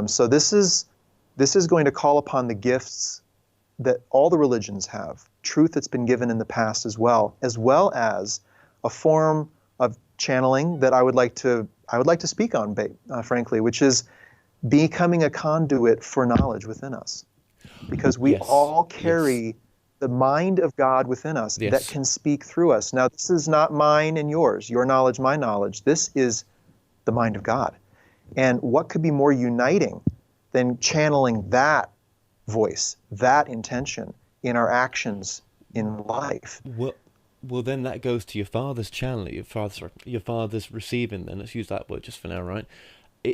So this is going to call upon the gifts that all the religions have, truth that's been given in the past as well as a form of channeling that I would like to speak on, frankly, which is becoming a conduit for knowledge within us, because we Yes. all Yes. carry the mind of God within us that Yes. can speak through us. Now, this is not mine and yours, your knowledge, my knowledge. This is the mind of God. And what could be more uniting than channeling that voice, that intention in our actions in life? Well, then that goes to your father's channel, your father's receiving. Then let's use that word just for now, right?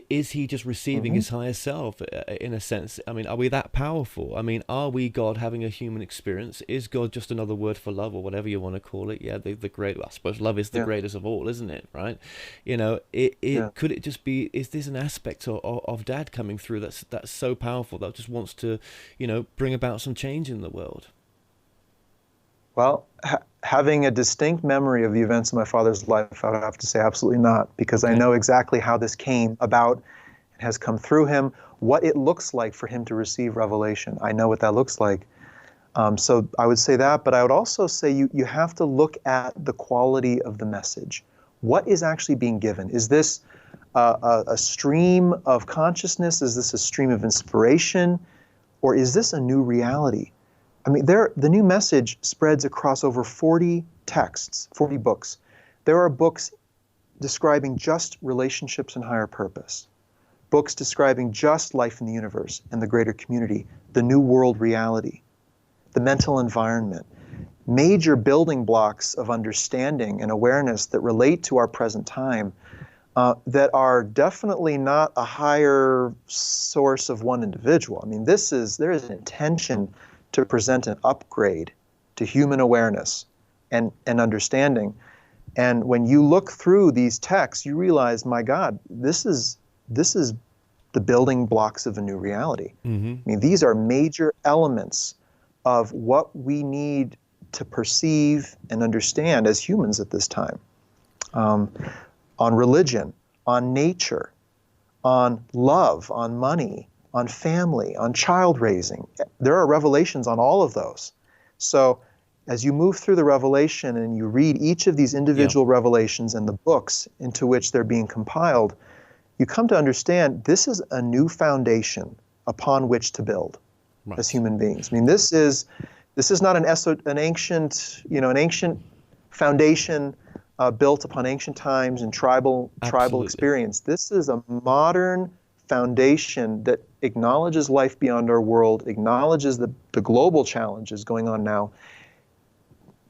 Is he just receiving his higher self in a sense? I mean, are we that powerful? I mean, are we God having a human experience? Is God just another word for love, or whatever you want to call it? Yeah, the great. I suppose love is the greatest of all, isn't it? Right? You know, could it just be? Is this an aspect of Dad coming through that's so powerful that just wants to, bring about some change in the world? Well, having a distinct memory of the events of my father's life, I would have to say absolutely not, because I know exactly how this came about and has come through him, what it looks like for him to receive revelation. I know what that looks like. So I would say that, but I would also say you have to look at the quality of the message. What is actually being given? Is this a stream of consciousness? Is this a stream of inspiration? Or is this a new reality? I mean, the new message spreads across over 40 texts, 40 books. There are books describing just relationships and higher purpose, books describing just life in the universe and the greater community, the new world reality, the mental environment, major building blocks of understanding and awareness that relate to our present time, that are definitely not a higher source of one individual. I mean, there is an intention to present an upgrade to human awareness and understanding. And when you look through these texts, you realize, my God, this is the building blocks of a new reality. I mean, these are major elements of what we need to perceive and understand as humans at this time. On religion, on nature, on love, on money, on family, on child raising. There are revelations on all of those. So as you move through the revelation and you read each of these individual revelations and the books into which they're being compiled, you come to understand this is a new foundation upon which to build as human beings. I mean, this is not an ancient foundation built upon ancient times and tribal experience. This is a modern foundation that acknowledges life beyond our world, acknowledges the global challenges going on now.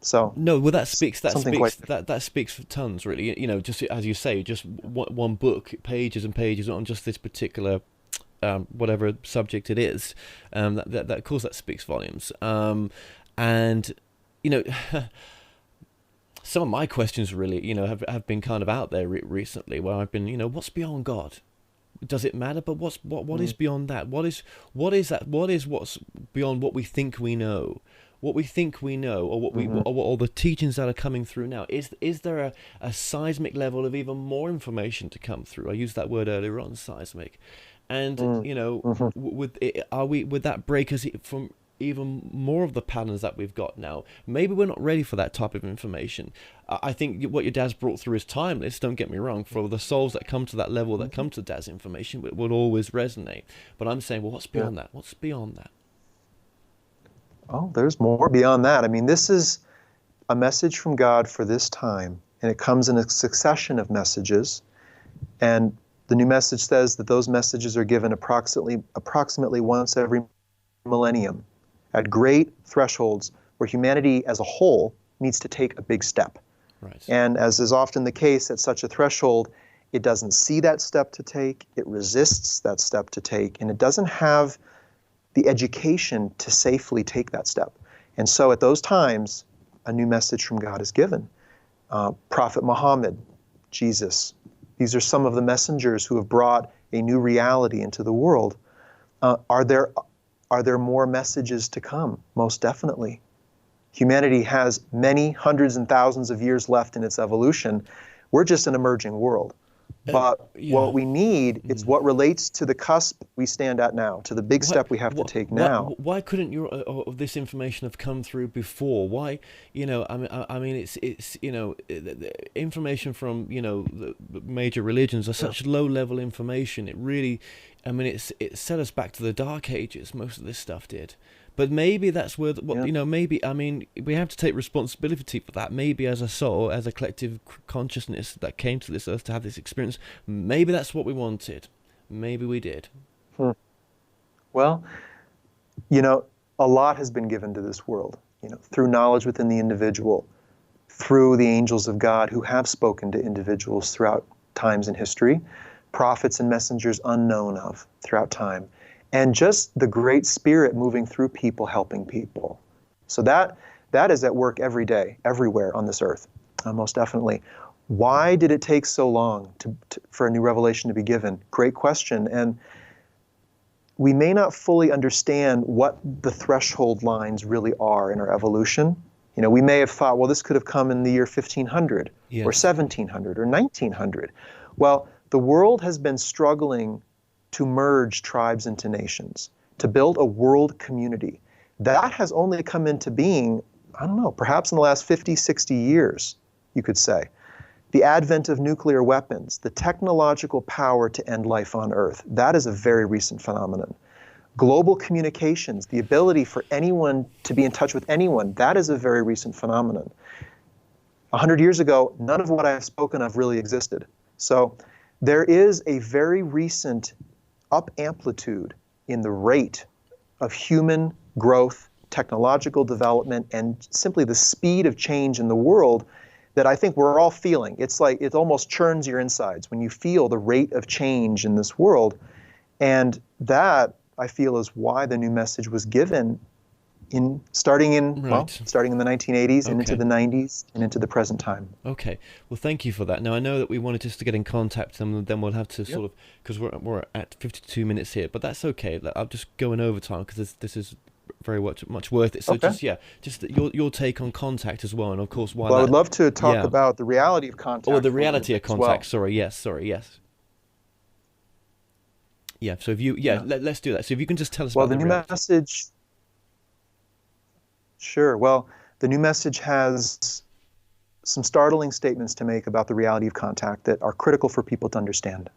So no, well, that speaks for tons, really. Just as you say, just one book, pages and pages on just this particular whatever subject it is. That of course that speaks volumes. And some of my questions really, have been kind of out there recently, where I've been, what's beyond God? Does it matter? But what is beyond that? What is that? What is what's beyond what we think we know? What we think we know, or what or the teachings that are coming through now? Is there a seismic level of even more information to come through? I used that word earlier on, seismic, and would that break us from even more of the patterns that we've got now? Maybe we're not ready for that type of information. I think what your dad's brought through is timeless, don't get me wrong. For the souls that come to that level, that come to dad's information, it will always resonate. But I'm saying, well, what's beyond that? What's beyond that? Oh, there's more beyond that. I mean, this is a message from God for this time, and it comes in a succession of messages. And the new message says that those messages are given approximately once every millennium, at great thresholds where humanity as a whole needs to take a big step. Right. And as is often the case at such a threshold, it doesn't see that step to take, it resists that step to take, and it doesn't have the education to safely take that step. And so at those times, a new message from God is given. Prophet Muhammad, Jesus, These are some of the messengers who have brought a new reality into the world. Are there more messages to come? Most definitely. Humanity has many hundreds and thousands of years left in its evolution. We're just an emerging world. But what we need is what relates to the cusp we stand at now, to the big step we have to take now. Why couldn't this information have come through before? Why, I mean, it's the information from the major religions are such low-level information. It really, I mean, it set us back to the Dark Ages. Most of this stuff did. But maybe that's where, maybe, I mean, we have to take responsibility for that. Maybe as a soul, as a collective consciousness that came to this earth to have this experience, maybe that's what we wanted. Maybe we did. Well, a lot has been given to this world, through knowledge within the individual, through the angels of God who have spoken to individuals throughout times in history, prophets and messengers unknown of throughout time. And just the great spirit moving through people, helping people. So that is at work every day, everywhere on this earth, most definitely. Why did it take so long for a new revelation to be given? Great question. And we may not fully understand what the threshold lines really are in our evolution. We may have thought, well, this could have come in the year 1500 or 1700 or 1900. Well, the world has been struggling to merge tribes into nations, to build a world community. That has only come into being, I don't know, perhaps in the last 50, 60 years, you could say. The advent of nuclear weapons, the technological power to end life on Earth, that is a very recent phenomenon. Global communications, the ability for anyone to be in touch with anyone, that is a very recent phenomenon. 100 years ago, none of what I've spoken of really existed. So there is a very recent up amplitude in the rate of human growth, technological development, and simply the speed of change in the world that I think we're all feeling. It's like it almost churns your insides when you feel the rate of change in this world. And that, I feel, is why the new message was given starting in the 1980s and into the 90s and into the present time. Okay. Well, thank you for that. Now, I know that we wanted just to get in contact and then we'll have to sort of, because we're at 52 minutes here, but that's okay. I'll just go in overtime because this is very much worth it. So just your take on contact as well, and of course why. Well, I would love to talk about the reality of contact. Or the reality of contact. Sorry. Yes. Yeah. So if you let's do that. So if you can just tell us about the new message. Sure. Well, the new message has some startling statements to make about the reality of contact that are critical for people to understand.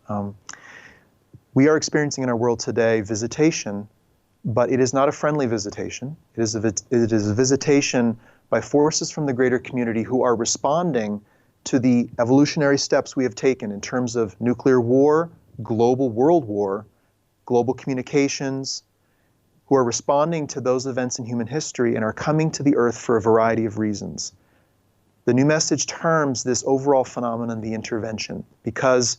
We are experiencing in our world today visitation, but it is not a friendly visitation. It is a visitation by forces from the greater community who are responding to the evolutionary steps we have taken in terms of nuclear war, global world war, global communications, who are responding to those events in human history and are coming to the earth for a variety of reasons. The new message terms this overall phenomenon the intervention, because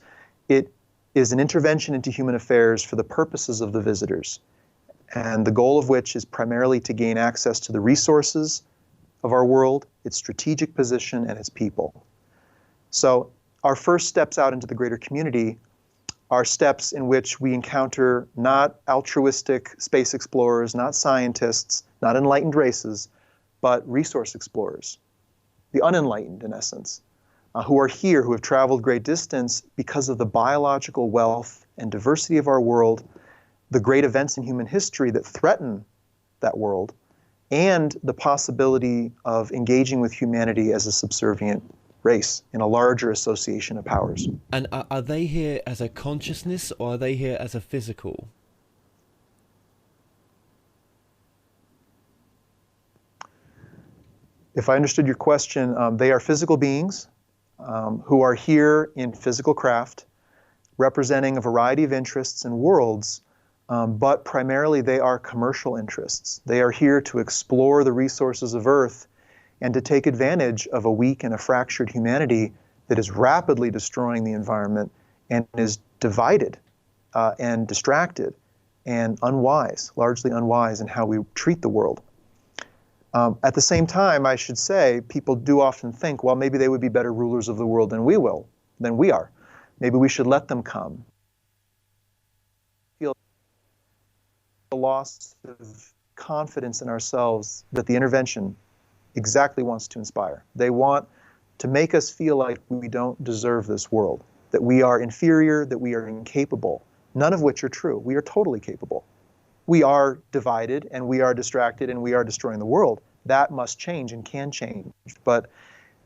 it is an intervention into human affairs for the purposes of the visitors, and the goal of which is primarily to gain access to the resources of our world, its strategic position, and its people. So our first steps out into the greater community are steps in which we encounter not altruistic space explorers, not scientists, not enlightened races, but resource explorers, the unenlightened in essence, who are here, who have traveled great distance because of the biological wealth and diversity of our world, the great events in human history that threaten that world, and the possibility of engaging with humanity as a subservient race in a larger association of powers. And are they here as a consciousness, or are they here as a physical? If I understood your question, they are physical beings who are here in physical craft, representing a variety of interests and worlds, but primarily they are commercial interests. They are here to explore the resources of Earth and to take advantage of a weak and a fractured humanity that is rapidly destroying the environment and is divided and distracted and unwise, largely unwise in how we treat the world. At the same time, I should say, people do often think, well, maybe they would be better rulers of the world than we are. Maybe we should let them come. Feel a loss of confidence in ourselves that the intervention exactly wants to inspire. They want to make us feel like we don't deserve this world, that we are inferior, that we are incapable, none of which are true. We are totally capable. We are divided and we are distracted and we are destroying the world. That must change and can change. But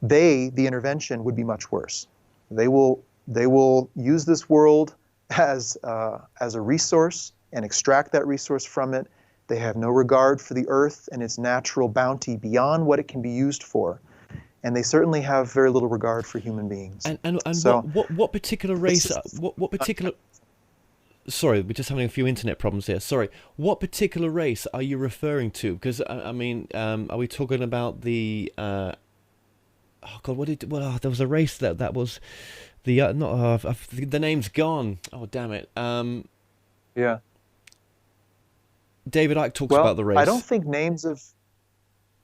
the intervention, would be much worse. They will use this world as a resource and extract that resource from it. They have no regard for the earth and its natural bounty beyond what it can be used for. And they certainly have very little regard for human beings. And so, what particular race, what particular... Sorry, we're just having a few internet problems here. Sorry, what particular race are you referring to? Because, I mean, are we talking about the... oh, God, there was a race that was... the name's gone. Oh, damn it. Yeah. David Icke talks about the race.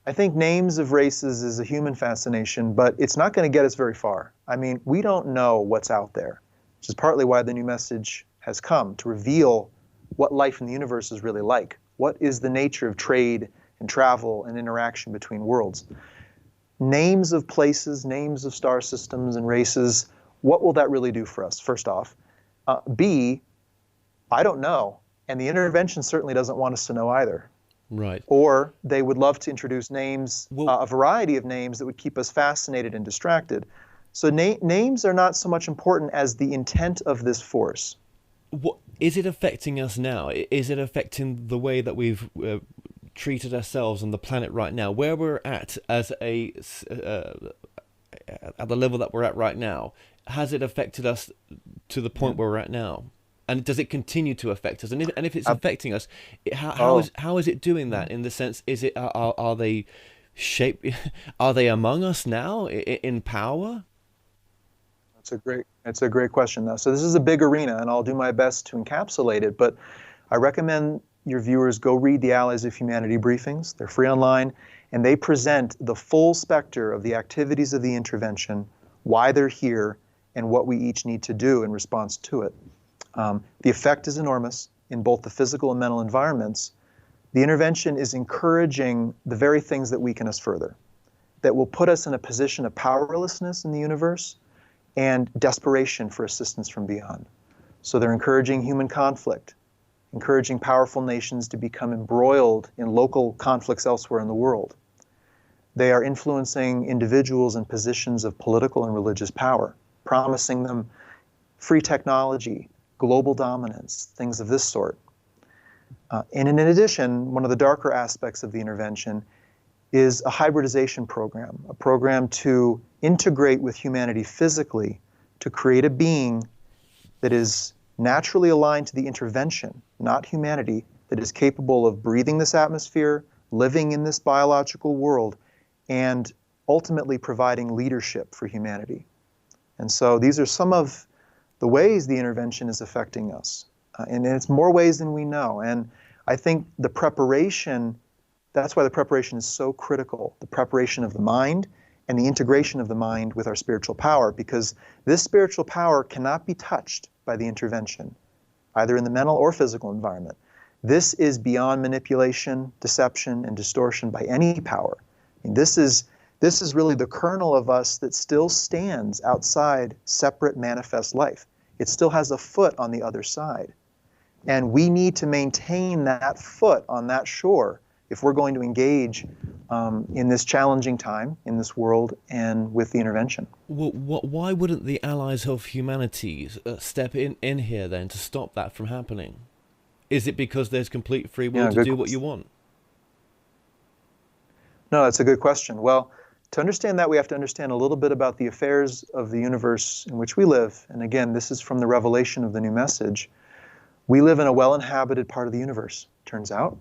I think names of races is a human fascination, but it's not going to get us very far. I mean, we don't know what's out there, which is partly why the new message has come, to reveal what life in the universe is really like. What is the nature of trade and travel and interaction between worlds? Names of places, names of star systems and races, what will that really do for us, first off? B, I don't know. And the intervention certainly doesn't want us to know either. Right. Or they would love to introduce names, a variety of names that would keep us fascinated and distracted. So names are not so much important as the intent of this force. What is it affecting us now? Is it affecting the way that we've treated ourselves on the planet right now? Where we're at as at the level that we're at right now, has it affected us to the point where we're at now? And does it continue to affect us? And if it's affecting us, how is it doing that? In the sense, is it are they among us now in power? That's a great question, though. So this is a big arena, and I'll do my best to encapsulate it. But I recommend your viewers go read the Allies of Humanity Briefings. They're free online, and they present the full specter of the activities of the intervention, why they're here, and what we each need to do in response to it. The effect is enormous in both the physical and mental environments. The intervention is encouraging the very things that weaken us further, that will put us in a position of powerlessness in the universe and desperation for assistance from beyond. So they're encouraging human conflict, encouraging powerful nations to become embroiled in local conflicts elsewhere in the world. They are influencing individuals in positions of political and religious power, promising them free technology, global dominance, things of this sort. And in addition, one of the darker aspects of the intervention is a hybridization program, a program to integrate with humanity physically to create a being that is naturally aligned to the intervention, not humanity, that is capable of breathing this atmosphere, living in this biological world, and ultimately providing leadership for humanity. And so these are some of the ways the intervention is affecting us. And it's more ways than we know. And I think the preparation, that's why the preparation is so critical, the preparation of the mind and the integration of the mind with our spiritual power, because this spiritual power cannot be touched by the intervention, either in the mental or physical environment. This is beyond manipulation, deception, and distortion by any power. I mean, this is really the kernel of us that still stands outside separate manifest life. It still has a foot on the other side. And we need to maintain that foot on that shore if we're going to engage in this challenging time in this world and with the intervention. Well, why wouldn't the Allies of Humanity step in here then to stop that from happening? Is it because there's complete free will to do what you want? No, that's a good question. Well, to understand that, we have to understand a little bit about the affairs of the universe in which we live. And again, this is from the revelation of the new message. We live in a well-inhabited part of the universe, turns out,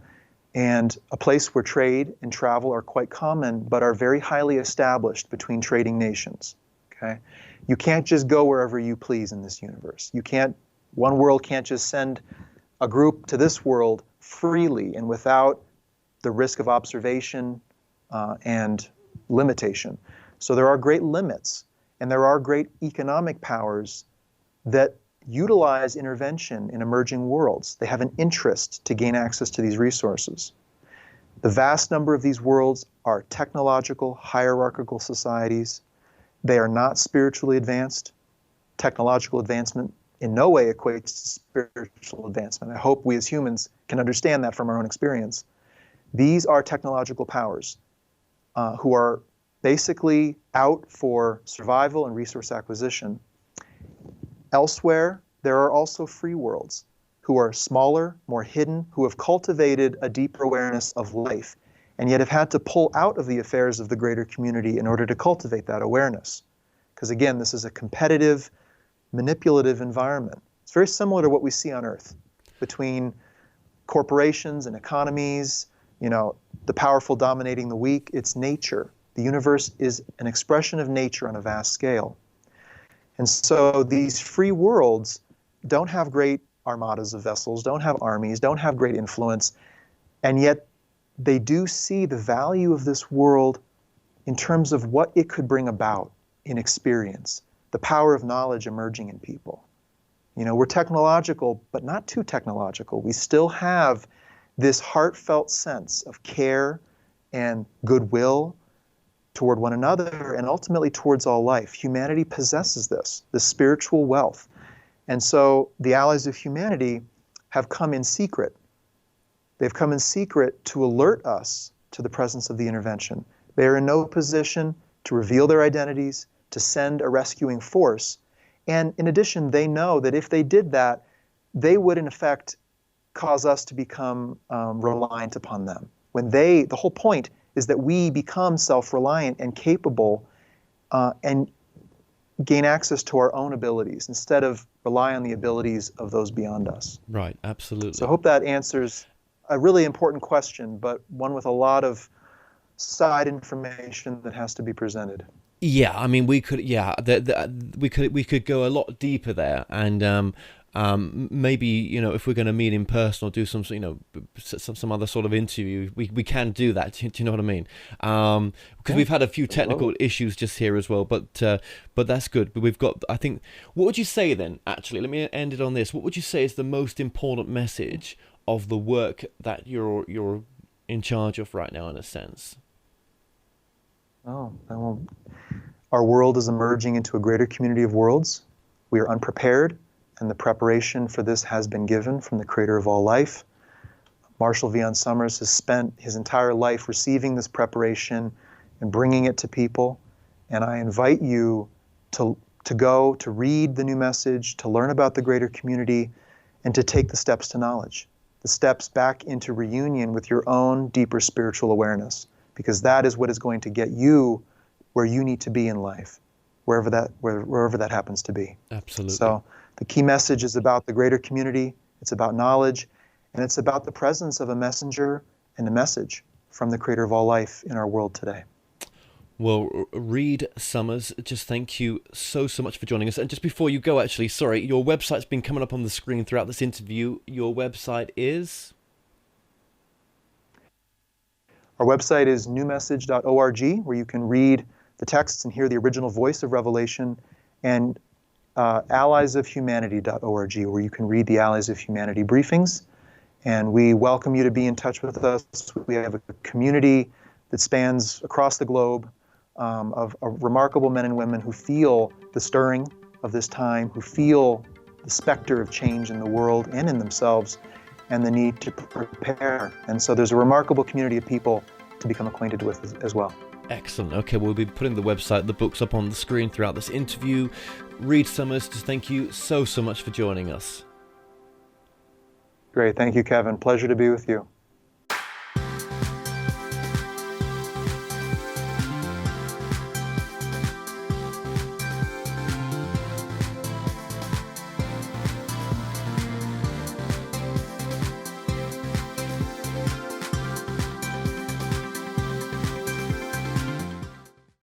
and a place where trade and travel are quite common, but are very highly established between trading nations. Okay? You can't just go wherever you please in this universe. One world can't just send a group to this world freely and without the risk of observation and limitation. So there are great limits, and there are great economic powers that utilize intervention in emerging worlds. They have an interest to gain access to these resources. The vast number of these worlds are technological, hierarchical societies. They are not spiritually advanced. Technological advancement in no way equates to spiritual advancement. I hope we as humans can understand that from our own experience. These are technological powers who are basically out for survival and resource acquisition. Elsewhere, there are also free worlds who are smaller, more hidden, who have cultivated a deeper awareness of life, and yet have had to pull out of the affairs of the greater community in order to cultivate that awareness. Because again, this is a competitive, manipulative environment. It's very similar to what we see on Earth between corporations and economies, the powerful dominating the weak. It's nature. The universe is an expression of nature on a vast scale. And so these free worlds don't have great armadas of vessels, don't have armies, don't have great influence, and yet they do see the value of this world in terms of what it could bring about in experience, the power of knowledge emerging in people. We're technological, but not too technological. We still have this heartfelt sense of care and goodwill toward one another and ultimately towards all life. Humanity possesses this spiritual wealth. And so the Allies of Humanity have come in secret. They've come in secret to alert us to the presence of the intervention. They are in no position to reveal their identities, to send a rescuing force. And in addition, they know that if they did that, they would in effect cause us to become reliant upon them. The whole point is that we become self-reliant and capable and gain access to our own abilities instead of rely on the abilities of those beyond us. Right, absolutely. So I hope that answers a really important question, but one with a lot of side information that has to be presented. Yeah, I mean, we could go a lot deeper there, and maybe if we're going to meet in person or do some other sort of interview, we can do that. Do you know what I mean? Because we've had a few technical issues just here as well, but that's good. But we've got, I think, what would you say then? Actually, let me end it on this. What would you say is the most important message of the work that you're in charge of right now, in a sense? Well, our world is emerging into a greater community of worlds. We are unprepared, and the preparation for this has been given from the creator of all life. Marshall Vian Summers has spent his entire life receiving this preparation and bringing it to people. And I invite you to go, to read the new message, to learn about the greater community, and to take the steps to knowledge, the steps back into reunion with your own deeper spiritual awareness, because that is what is going to get you where you need to be in life, wherever that happens to be. Absolutely. So the key message is about the greater community, it's about knowledge, and it's about the presence of a messenger and a message from the creator of all life in our world today. Well, Reed Summers, just thank you so much for joining us. And just before you go, actually, sorry, your website's been coming up on the screen throughout this interview. Your website is? Our website is newmessage.org, where you can read the texts and hear the original voice of Revelation, and alliesofhumanity.org, where you can read the Allies of Humanity Briefings. And we welcome you to be in touch with us. We have a community that spans across the globe of remarkable men and women who feel the stirring of this time, who feel the specter of change in the world and in themselves, and the need to prepare. And so there's a remarkable community of people to become acquainted with as well. Excellent. Okay, we'll be putting the website, the books up on the screen throughout this interview. Reed Summers, just thank you so much for joining us. Great. Thank you, Kevin. Pleasure to be with you.